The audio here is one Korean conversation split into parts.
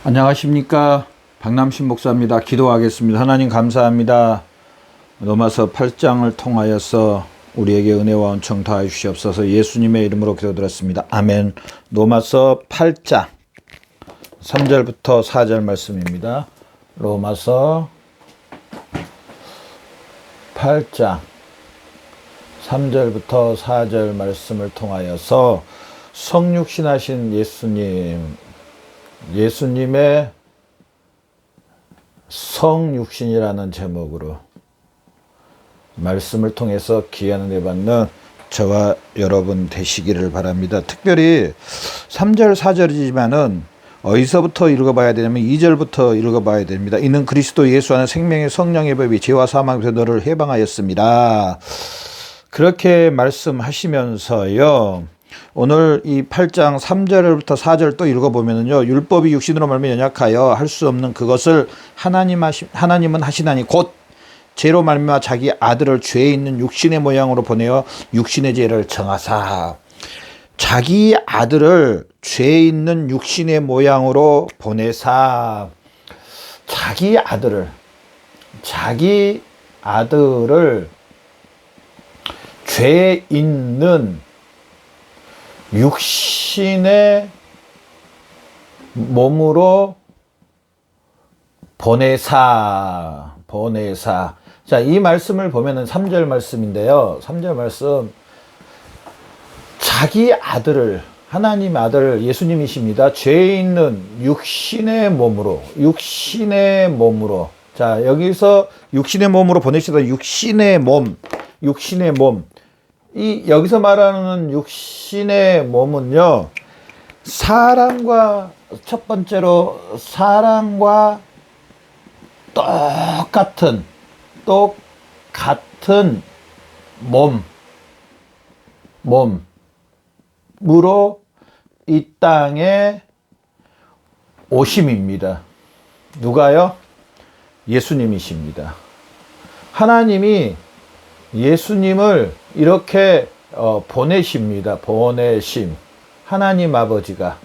안녕하십니까, 박남신 목사입니다. 기도하겠습니다. 하나님 감사합니다. 로마서 8장을 통하여서 우리에게 은혜와 은총 다해 주시옵소서. 예수님의 이름으로 기도드렸습니다. 아멘. 로마서 8장 3절부터 4절 말씀입니다. 로마서 8장 3절부터 4절 말씀을 통하여서 성육신하신 예수님의 성육신이라는 제목으로 말씀을 통해서 귀한 은혜 받는 저와 여러분 되시기를 바랍니다. 특별히 3절 4절이지만은 어디서부터 읽어봐야 되냐면 2절부터 읽어봐야 됩니다. 이는 그리스도 예수 안에 생명의 성령의 법이 죄와 사망에서 너를 해방하였습니다. 그렇게 말씀하시면서요, 오늘 이 8장 3절부터 4절 또 읽어보면요, 율법이 육신으로 말미암아 연약하여 할 수 없는 그것을 하나님은 하시나니 곧 죄로 말미암아 자기 아들을 죄 있는 육신의 모양으로 보내어 육신의 죄를 정하사. 자기 아들을 죄 있는 육신의 모양으로 보내사. 자기 아들을 죄 있는 육신의 몸으로 보내사. 자, 이 말씀을 보면은 3절 말씀인데요. 3절 말씀, 자기 아들을, 하나님 아들 예수님이십니다. 죄 있는 육신의 몸으로. 자, 여기서 육신의 몸으로 보내시다. 육신의 몸. 이 여기서 말하는 육신의 몸은요, 첫 번째로 사람과 똑같은 몸으로 이 땅에 오심입니다. 누가요? 예수님이십니다. 하나님이 예수님을 이렇게 보내십니다. 보내심. 하나님 아버지가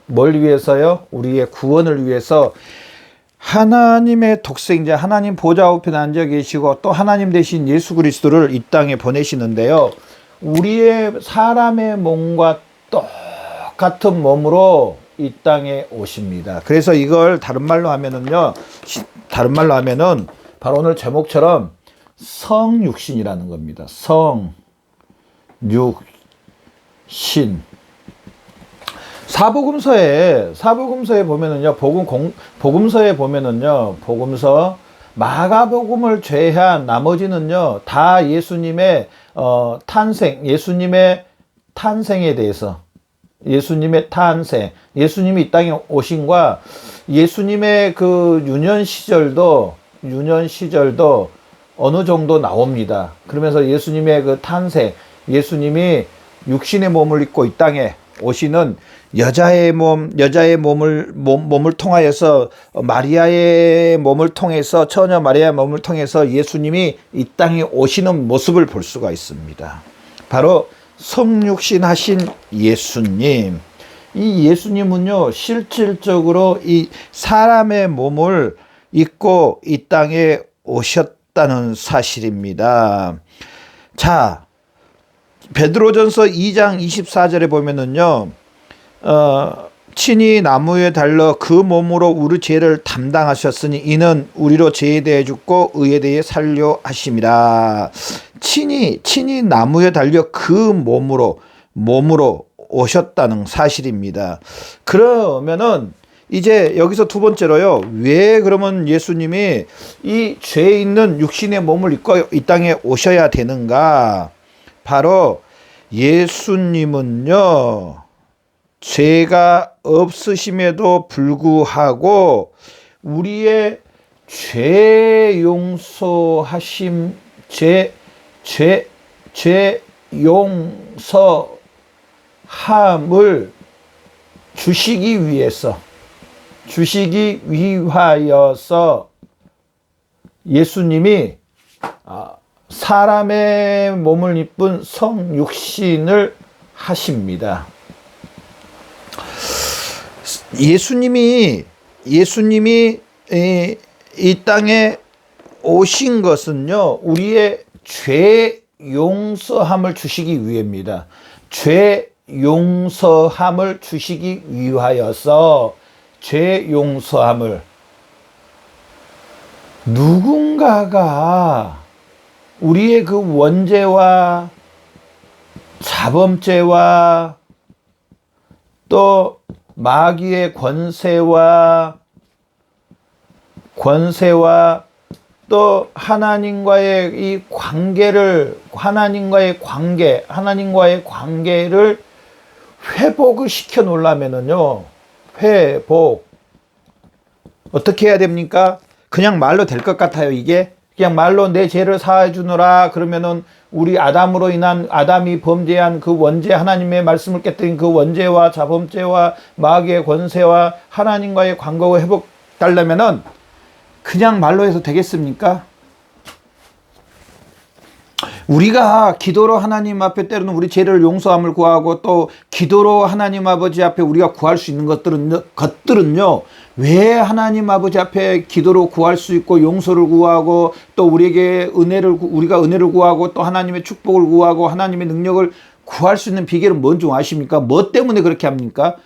뭘 위해서요? 우리의 구원을 위해서 하나님의 독생자, 하나님 보좌 우편에 앉아 계시고 또 하나님 되신 예수 그리스도를 이 땅에 보내시는데요, 우리의 사람의 몸과 똑같은 몸으로 이 땅에 오십니다. 그래서 이걸 다른 말로 하면은 바로 오늘 제목처럼 성육신이라는 겁니다. 성육신. 사복음서에 보면은요, 복음서에 보면은요, 마가복음을 제외한 나머지는요, 다 예수님의 예수님의 탄생에 대해서, 예수님의 탄생, 예수님이 이 땅에 오신과 예수님의 그 유년 시절도 어느 정도 나옵니다. 그러면서 예수님의 그 탄생, 예수님이 육신의 몸을 입고 이 땅에 오시는 여자의 몸을 통하여서, 마리아의 몸을 통해서, 처녀 마리아의 몸을 통해서 예수님이 이 땅에 오시는 모습을 볼 수가 있습니다. 바로 성육신하신 예수님. 이 예수님은요, 실질적으로 이 사람의 몸을 입고 이 땅에 오셨다는 사실입니다. 자, 베드로전서 2장 24절에 보면은요, 친히 나무에 달려 그 몸으로 우리 죄를 담당하셨으니 이는 우리로 죄에 대해 죽고 의에 대해 살려 하심이라. 친히 나무에 달려 그 몸으로 오셨다는 사실입니다. 그러면은 이제 여기서 두 번째로요, 왜 그러면 예수님이 이 죄 있는 육신의 몸을 입고 이 땅에 오셔야 되는가? 바로 예수님은요, 죄가 없으심에도 불구하고 우리의 죄 용서하심, 죄 용서함을 주시기 위하여서 예수님이 사람의 몸을 입은 성육신을 하십니다. 예수님이 예수님이 이 땅에 오신 것은요, 우리의 죄 용서함을 주시기 위해입니다. 죄 용서함을 주시기 위하여서 죄 용서함을 누군가가 우리의 그 원죄와 자범죄와 또 마귀의 권세와 또 하나님과의 이 관계를 하나님과의 관계를 회복을 시켜 놓으려면은요, 회복 어떻게 해야 됩니까? 그냥 말로 될 것 같아요. 이게 그냥 말로 내 죄를 사해 주노라 그러면은 우리 아담으로 인한 아담이 범죄한 그 원죄, 하나님의 말씀을 깨뜨린 그 원죄와 자범죄와 마귀의 권세와 하나님과의 관계가 회복되려면은 그냥 말로 해서 되겠습니까? 우리가 기도로 하나님 앞에 때로는 우리 죄를 용서함을 구하고 또 기도로 하나님 아버지 앞에 우리가 구할 수 있는 것들은요, 왜 하나님 아버지 앞에 기도로 구할 수 있고 용서를 구하고 또 우리에게 우리가 은혜를 구하고 또 하나님의 축복을 구하고 하나님의 능력을 구할 수 있는 비결은 뭔지 아십니까? 뭐 때문에 그렇게 합니까?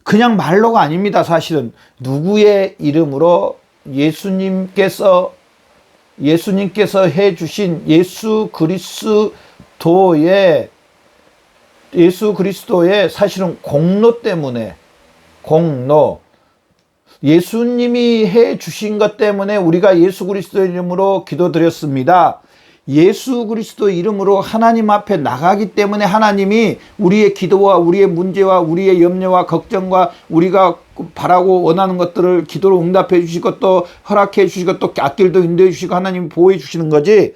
그냥 말로가 아닙니다. 사실은 누구의 이름으로 예수님께서 해주신 예수 그리스도의 사실은 공로 때문에, 예수님이 해주신 것 때문에 우리가 예수 그리스도의 이름으로 기도드렸습니다. 예수 그리스도 이름으로 하나님 앞에 나가기 때문에 하나님이 우리의 기도와 우리의 문제와 우리의 염려와 걱정과 우리가 바라고 원하는 것들을 기도로 응답해 주시고 또 허락해 주시고 또 앞길도 인도해 주시고 하나님이 보호해 주시는 거지,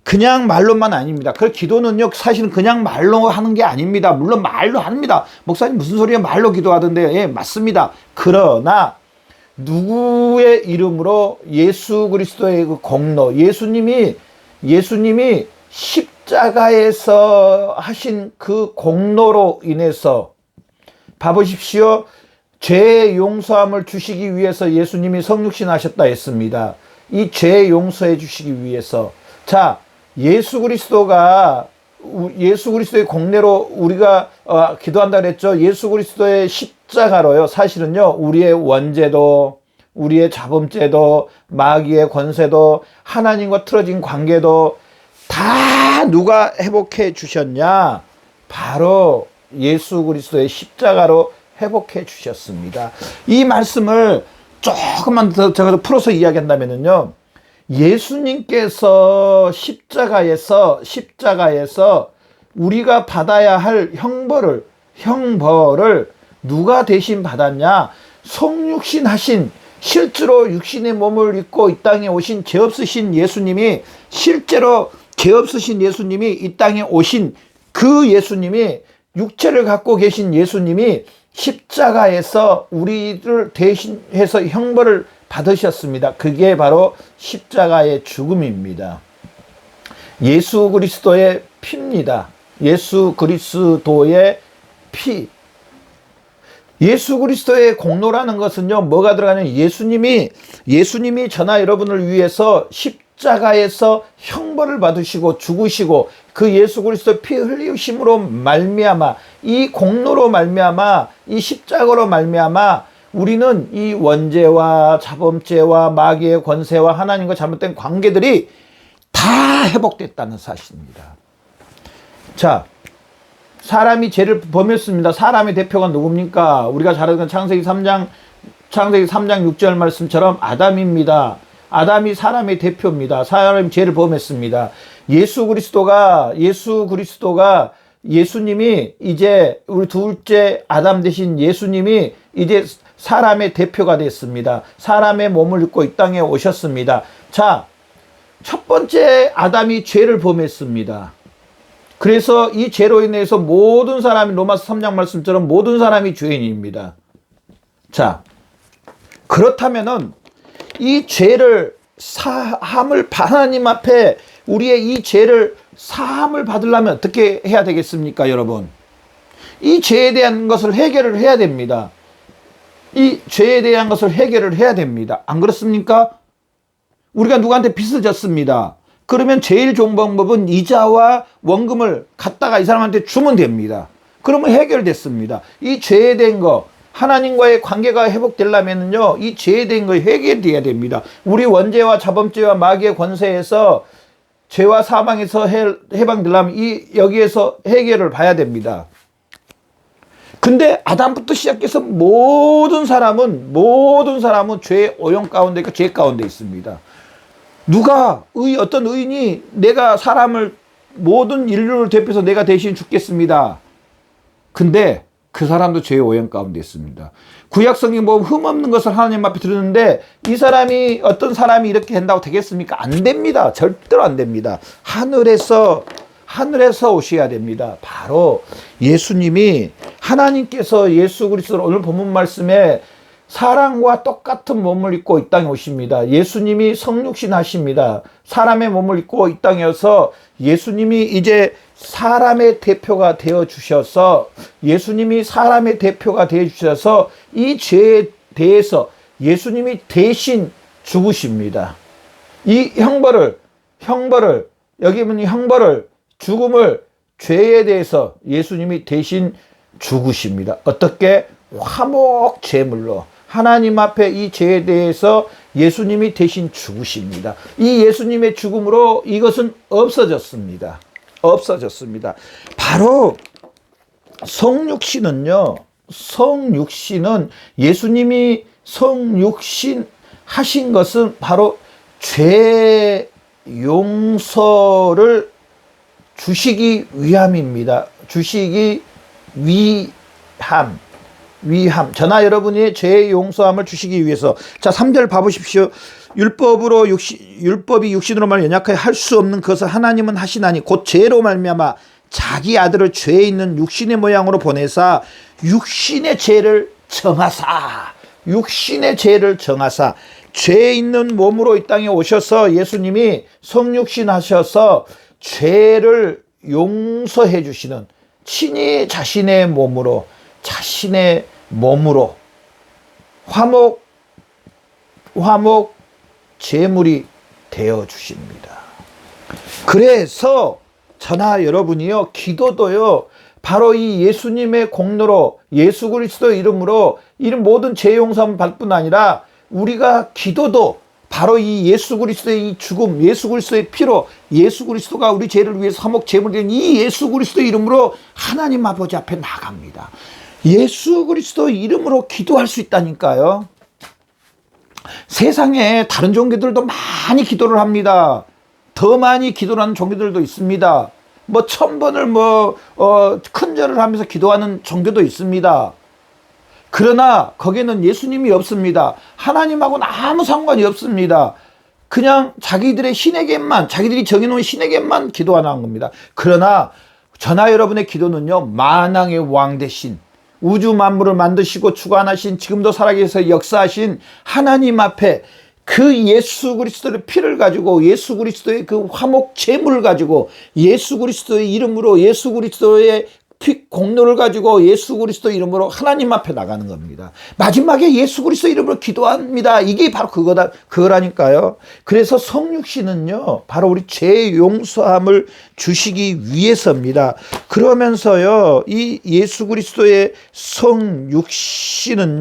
그냥 말로만 아닙니다. 그 기도는요, 사실은 그냥 말로 하는 게 아닙니다. 물론 말로 합니다. 목사님 무슨 소리야, 말로 기도하던데요. 예, 맞습니다. 그러나 누구의 이름으로 예수 그리스도의 그 공로, 예수님이 십자가에서 하신 그 공로로 인해서 봐보십시오. 죄 용서함을 주시기 위해서 예수님이 성육신 하셨다 했습니다. 이 죄 용서해 주시기 위해서. 자, 예수 그리스도의 공로로 우리가 기도한다 그랬죠. 예수 그리스도의 십자가로요, 사실은요, 우리의 원죄도 우리의 자범죄도 마귀의 권세도 하나님과 틀어진 관계도 다 누가 회복해 주셨냐? 바로 예수 그리스도의 십자가로 회복해 주셨습니다. 이 말씀을 조금만 더 제가 풀어서 이야기한다면요, 예수님께서 십자가에서 우리가 받아야 할 형벌을 누가 대신 받았냐? 성육신 하신, 실제로 육신의 몸을 입고 이 땅에 오신 죄 없으신 예수님이, 실제로 죄 없으신 예수님이 이 땅에 오신 그 예수님이, 육체를 갖고 계신 예수님이 십자가에서 우리를 대신해서 형벌을 받으셨습니다. 그게 바로 십자가의 죽음입니다. 예수 그리스도의 피입니다. 예수 그리스도의 피. 예수 그리스도의 공로라는 것은요, 뭐가 들어가냐면 예수님이 저나 여러분을 위해서 십자가에서 형벌을 받으시고 죽으시고 그 예수 그리스도 피 흘리심으로 말미암아, 이 공로로 말미암아, 이 십자가로 말미암아 우리는 이 원죄와 자범죄와 마귀의 권세와 하나님과 잘못된 관계들이 다 회복됐다는 사실입니다. 자, 사람이 죄를 범했습니다. 사람의 대표가 누굽니까? 우리가 잘 아는 창세기 3장 6절 말씀처럼 아담입니다. 아담이 사람의 대표입니다. 사람이 죄를 범했습니다. 예수 그리스도가 예수님이 이제 우리 둘째 아담 대신 예수님이 이제 사람의 대표가 됐습니다. 사람의 몸을 입고 이 땅에 오셨습니다. 자, 첫 번째 아담이 죄를 범했습니다. 그래서 이 죄로 인해서 모든 사람이, 로마서 3장 말씀처럼 모든 사람이 죄인입니다. 자, 그렇다면은 이 죄를 하나님 앞에 우리의 이 죄를 사함을 받으려면 어떻게 해야 되겠습니까, 여러분? 이 죄에 대한 것을 해결을 해야 됩니다. 이 죄에 대한 것을 해결을 해야 됩니다. 안 그렇습니까? 우리가 누구한테 빚을 졌습니다. 그러면 제일 좋은 방법은 이자와 원금을 갖다가 이 사람한테 주면 됩니다. 그러면 해결됐습니다. 이 죄에 대한 거, 하나님과의 관계가 회복되려면요, 이 죄에 대한 거 해결돼야 됩니다. 우리 원죄와 자범죄와 마귀의 권세에서 죄와 사망에서 해방되려면 여기에서 해결을 봐야 됩니다. 근데 아담부터 시작해서 모든 사람은 죄의 오염 가운데, 죄 가운데 있습니다. 누가 어떤 의인이 내가 사람을 모든 인류를 대표해서 내가 대신 죽겠습니다. 근데 그 사람도 죄의 오염 가운데 있습니다. 구약성경 보면 흠없는 것을 하나님 앞에 드렸는데 이 사람이 어떤 사람이 이렇게 된다고 되겠습니까? 안 됩니다. 절대로 안 됩니다. 하늘에서 오셔야 됩니다. 바로 예수님이, 하나님께서 예수 그리스도를 오늘 본문 말씀에 사람과 똑같은 몸을 입고 이 땅에 오십니다. 예수님이 성육신 하십니다. 사람의 몸을 입고 이 땅에 와서 예수님이 이제 사람의 대표가 되어 주셔서 이 죄에 대해서 예수님이 대신 죽으십니다. 이 형벌을 여기 보면 형벌을, 죽음을, 죄에 대해서 예수님이 대신 죽으십니다. 어떻게? 화목 제물로 하나님 앞에 이 죄에 대해서 예수님이 대신 죽으십니다. 이 예수님의 죽음으로 이것은 없어졌습니다. 바로 성육신은 예수님이 성육신 하신 것은 바로 죄 용서를 주시기 위함입니다. 저나 여러분이 죄의 용서함을 주시기 위해서. 자, 3절 봐보십시오. 율법이 육신으로 말 연약하여 할 수 없는 것을 하나님은 하시나니 곧 죄로 말미암아 자기 아들을 죄에 있는 육신의 모양으로 보내사 육신의 죄를 정하사 죄에 있는 몸으로 이 땅에 오셔서 예수님이 성육신 하셔서 죄를 용서해 주시는, 친히 자신의 몸으로 화목 제물이 되어 주십니다. 그래서 저나 여러분이요, 기도도요, 바로 이 예수님의 공로로, 예수 그리스도의 이름으로 이런 모든 죄 용서함을 받을 뿐 아니라 우리가 기도도 바로 이 예수 그리스도의 이 죽음, 예수 그리스도의 피로, 예수 그리스도가 우리 죄를 위해서 화목 제물이 된 이 예수 그리스도의 이름으로 하나님 아버지 앞에 나갑니다. 예수 그리스도 이름으로 기도할 수 있다니까요. 세상에 다른 종교들도 많이 기도를 합니다. 더 많이 기도를 하는 종교들도 있습니다. 1000번을 큰 절을 하면서 기도하는 종교도 있습니다. 그러나 거기에는 예수님이 없습니다. 하나님하고는 아무 상관이 없습니다. 그냥 자기들이 정해놓은 신에게만 기도하는 겁니다. 그러나 저나 여러분의 기도는요, 만왕의 왕 대신 우주 만물을 만드시고 주관하신, 지금도 살아계셔서 역사하신 하나님 앞에 그 예수 그리스도의 피를 가지고, 예수 그리스도의 그 화목 제물을 가지고, 예수 그리스도의 이름으로, 예수 그리스도의 피 공로를 가지고, 예수 그리스도 이름으로 하나님 앞에 나가는 겁니다. 마지막에 예수 그리스도 이름으로 기도합니다. 이게 바로 그거라니까요. 그래서 성육신은요, 바로 우리 죄 용서함을 주시기 위해서입니다. 그러면서요, 이 예수 그리스도의 성육신은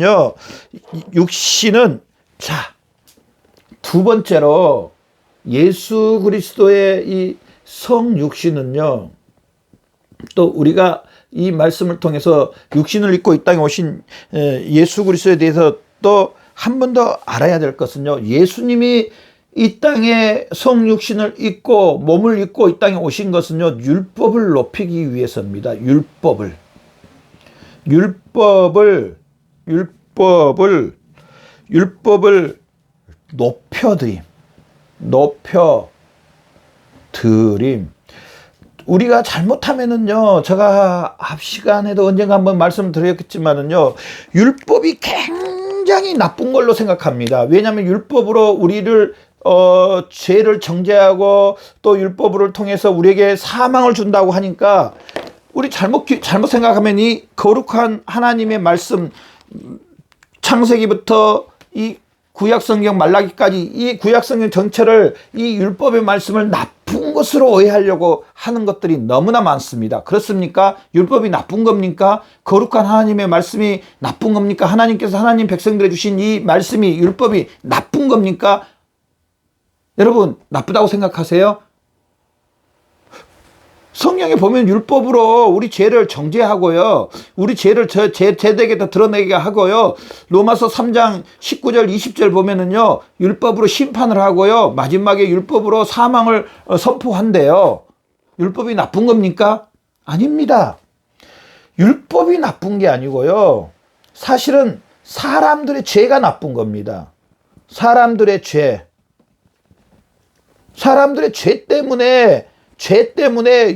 두 번째로 예수 그리스도의 이 성육신은요, 또 우리가 이 말씀을 통해서 육신을 입고 이 땅에 오신 예수 그리스도에 대해서 또 한 번 더 알아야 될 것은요, 예수님이 이 땅에 성육신을 입고 몸을 입고 이 땅에 오신 것은요, 율법을 높이기 위해서입니다. 율법을 높여드림. 우리가 잘못하면은요, 제가 앞 시간에도 언젠가 한번 말씀드렸겠지만은요, 율법이 굉장히 나쁜 걸로 생각합니다. 왜냐하면 율법으로 우리를 죄를 정죄하고 또 율법을 통해서 우리에게 사망을 준다고 하니까 우리 잘못 생각하면 이 거룩한 하나님의 말씀, 창세기부터 이 구약성경 말라기까지 이 구약성경 전체를 이 율법의 말씀을 나쁜 것으로 오해하려고 하는 것들이 너무나 많습니다. 그렇습니까? 율법이 나쁜 겁니까? 거룩한 하나님의 말씀이 나쁜 겁니까? 하나님께서 하나님 백성들에 주신 이 말씀이 율법이 나쁜 겁니까? 여러분, 나쁘다고 생각하세요? 성경에 보면 율법으로 우리 죄를 정죄하고요. 우리 죄를 제대에게 드러내게 하고요. 로마서 3장 19절 20절 보면은요. 율법으로 심판을 하고요. 마지막에 율법으로 사망을 선포한대요. 율법이 나쁜 겁니까? 아닙니다. 율법이 나쁜 게 아니고요. 사실은 사람들의 죄가 나쁜 겁니다. 사람들의 죄. 사람들의 죄 때문에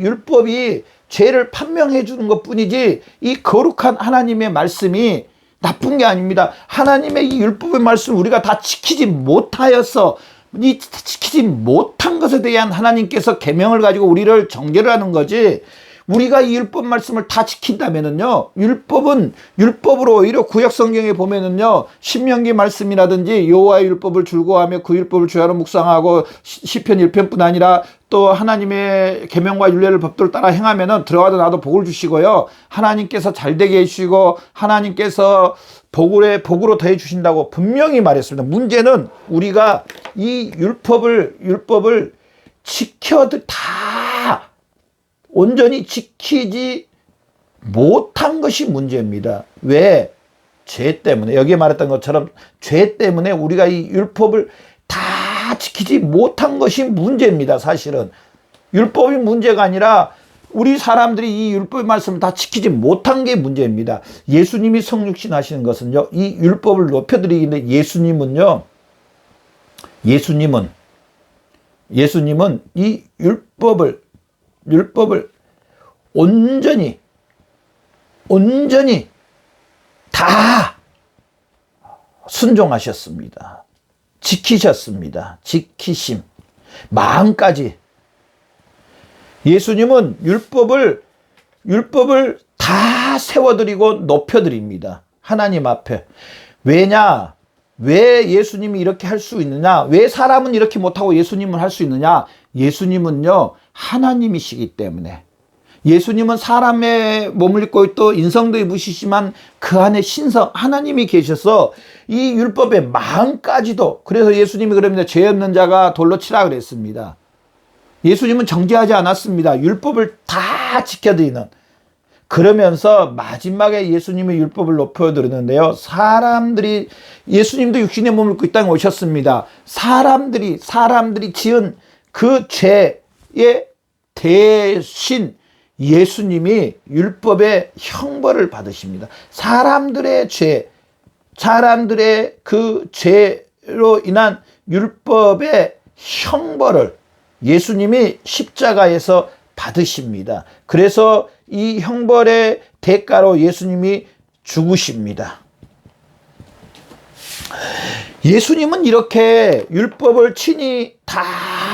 율법이 죄를 판명해 주는 것 뿐이지 이 거룩한 하나님의 말씀이 나쁜 게 아닙니다. 하나님의 이 율법의 말씀 우리가 다 지키지 못하여서 이 지키지 못한 것에 대한 하나님께서 계명을 가지고 우리를 정죄를 하는 거지, 우리가 이 율법 말씀을 다 지킨다면은요, 율법으로 오히려 구약 성경에 보면은요, 신명기 말씀이라든지 여호와의 율법을 즐거워하며 그 율법을 주야로 묵상하고 시편 1편뿐 아니라 또 하나님의 계명과 율례를 법도를 따라 행하면은 들어가도 나도 복을 주시고요, 하나님께서 잘되게 해주시고 하나님께서 복으로 더해 주신다고 분명히 말했습니다. 문제는 우리가 이 율법을 다 온전히 지키지 못한 것이 문제입니다. 왜? 죄 때문에. 여기에 말했던 것처럼 죄 때문에 우리가 이 율법을 다 지키지 못한 것이 문제입니다. 사실은 율법이 문제가 아니라 우리 사람들이 이 율법의 말씀을 다 지키지 못한 게 문제입니다. 예수님이 성육신 하시는 것은요, 이 율법을 높여드리기인데 예수님은 이 율법을 온전히 다 순종하셨습니다. 지키셨습니다. 지키심, 마음까지. 예수님은 율법을 다 세워드리고 높여드립니다. 하나님 앞에. 왜 예수님이 이렇게 할 수 있느냐? 왜 사람은 이렇게 못하고 예수님은 할 수 있느냐? 예수님은요, 하나님이시기 때문에. 예수님은 사람의 몸을 입고 또 인성도 입으시지만 그 안에 신성 하나님이 계셔서 이 율법의 마음까지도, 그래서 예수님이 그럽니다. 죄 없는 자가 돌로 치라 그랬습니다. 예수님은 정죄하지 않았습니다. 율법을 다 지켜드리는. 그러면서 마지막에 예수님의 율법을 높여드리는데요, 예수님도 육신의 몸을 입고 이 땅에 오셨습니다. 사람들이 지은 그 죄의 대신 예수님이 율법의 형벌을 받으십니다. 사람들의 그 죄로 인한 율법의 형벌을 예수님이 십자가에서 받으십니다. 그래서 이 형벌의 대가로 예수님이 죽으십니다. 예수님은 이렇게 율법을 친히 다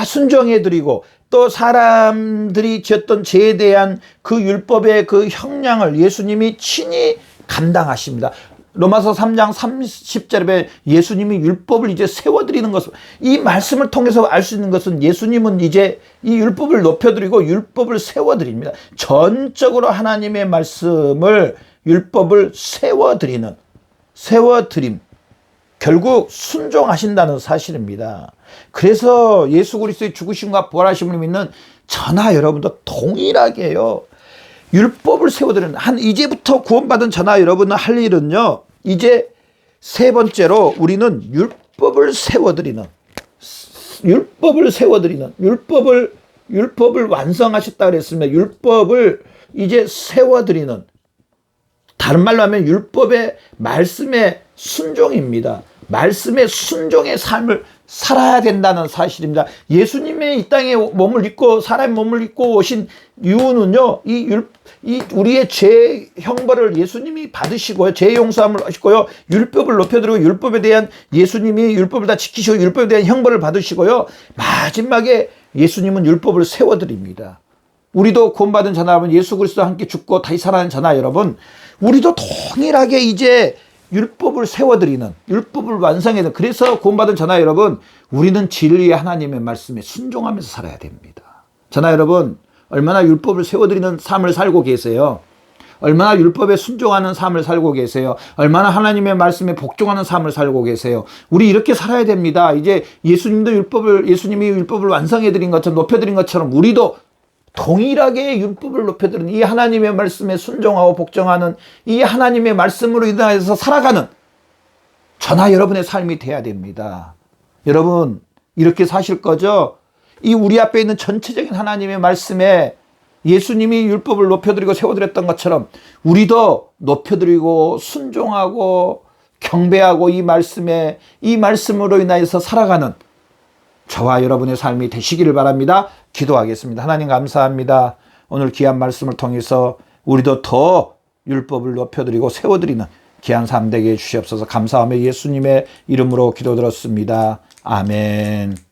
순종해드리고 또 사람들이 지었던 죄에 대한 그 율법의 그 형량을 예수님이 친히 감당하십니다. 로마서 3장 30절에 예수님이 율법을 이제 세워드리는 것을, 이 말씀을 통해서 알 수 있는 것은 예수님은 이제 이 율법을 높여드리고 율법을 세워드립니다. 전적으로 하나님의 말씀을, 율법을 세워드림. 결국 순종하신다는 사실입니다. 그래서 예수 그리스도의 죽으심과 부활하심을 믿는 저나 여러분도 동일하게요, 율법을 세워드리는, 이제부터 구원받은 저나 여러분은 할 일은요, 이제 세 번째로 우리는 율법을 세워드리는, 율법을 완성하셨다 그랬습니다. 율법을 이제 세워드리는, 다른 말로 하면 율법의 말씀의 순종입니다. 말씀의 순종의 삶을 살아야 된다는 사실입니다. 예수님의 이 땅에 몸을 입고, 사람의 몸을 입고 오신 이유는요, 이 우리의 죄 형벌을 예수님이 받으시고요, 죄 용서함을 하시고요, 율법을 높여드리고 율법에 대한, 예수님이 율법을 다 지키시고 율법에 대한 형벌을 받으시고요, 마지막에 예수님은 율법을 세워드립니다. 우리도 구원받은 자나 여러분, 예수 그리스도와 함께 죽고 다시 살아난 자나 여러분, 우리도 동일하게 이제 율법을 세워드리는, 율법을 완성해야. 그래서 구원받은 저나 여러분, 우리는 진리의 하나님의 말씀에 순종하면서 살아야 됩니다. 저나 여러분, 얼마나 율법을 세워드리는 삶을 살고 계세요? 얼마나 율법에 순종하는 삶을 살고 계세요? 얼마나 하나님의 말씀에 복종하는 삶을 살고 계세요? 우리 이렇게 살아야 됩니다. 이제 예수님이 율법을 완성해드린 것처럼, 높여드린 것처럼 우리도 동일하게 율법을 높여드리는, 이 하나님의 말씀에 순종하고 복종하는, 이 하나님의 말씀으로 인하여서 살아가는 저나 여러분의 삶이 돼야 됩니다. 여러분, 이렇게 사실 거죠? 이 우리 앞에 있는 전체적인 하나님의 말씀에 예수님이 율법을 높여드리고 세워드렸던 것처럼 우리도 높여드리고 순종하고 경배하고 이 말씀으로 인하여서 살아가는 저와 여러분의 삶이 되시기를 바랍니다. 기도하겠습니다. 하나님 감사합니다. 오늘 귀한 말씀을 통해서 우리도 더 율법을 높여드리고 세워드리는 귀한 삶 되게 해주시옵소서. 감사하며 예수님의 이름으로 기도드렸습니다. 아멘.